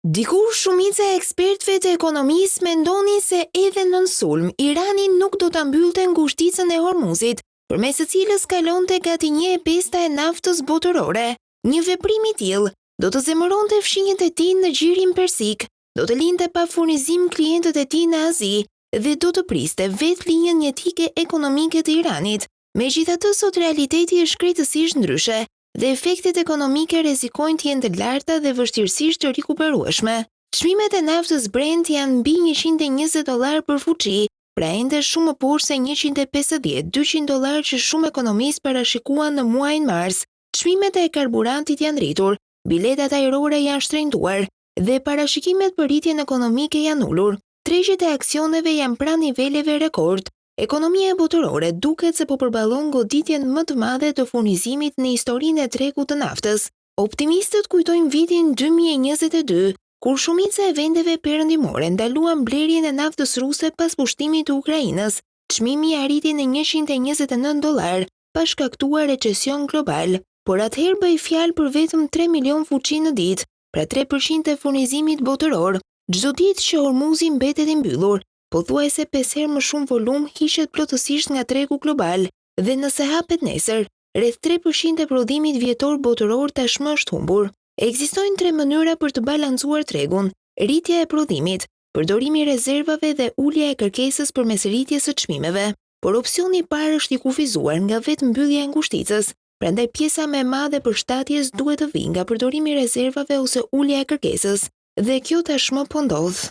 Dikur shumica e ekspertëve të ekonomisë mendonin se edhe nën sulm, Irani nuk do ta mbyllte ngushticën e Hormuzit, përmes së cilës kalonte gati 1/5 e naftës botërore. Një veprim i tillë do të zemëronte fshinjët e tij në gjirin persik, do të linte pa furnizim klientët e tij në Azi dhe do të priste vetë linjën jetike ekonomike të Iranit. Megjithatë, sot realiteti është krejtësisht ndryshe dhe efektet ekonomike rrezikojnë të jenë të larta dhe vështirësisht të rikuperueshme. Çmimet e naftës Brent janë mbi $120 për fuqi, pra ende shumë më poshtë se $150-200 që shumë ekonomistë parashikuan në muajin mars. Çmimet e karburantit janë rritur, biletat ajrore janë shtrenjtuar dhe parashikimet për rritjen ekonomike janë ulur. Tregjet e aksioneve janë pranë niveleve rekord. Ekonomia botërore duket se po përballon goditjen më të madhe të furnizimit në historinë e tregut të naftës. Optimistët kujtojnë vitin 2022, kur shumica e vendeve perëndimore ndaluan blerjen e naftës ruse pas pushtimit të Ukrainës. Çmimi arriti në $129, pa shkaktuar recesion global, por atëherë bëi fjalë për vetëm 3 milion fuqi në ditë, pra 3% e furnizimit botëror. Çdo ditë që Hormuzi mbetet i mbyllur, pothuajse 5 herë më shumë volum hiqet plotësisht nga tregu global, dhe nëse hapet nesër, rreth 3% e prodhimit vjetor botëror tashmë është humbur. Ekzistojnë 3 mënyra për të balancuar tregun: rritja e prodhimit, përdorimi i rezervave dhe ulja e kërkesës përmes rritjes së çmimeve. Por opsioni i parë është i kufizuar nga vetë mbyllja e ngushticës, prandaj pjesa më e madhe e përshtatjes duhet të vijë nga përdorimi i rezervave ose ulja e kërkesës, dhe kjo tashmë po ndodh.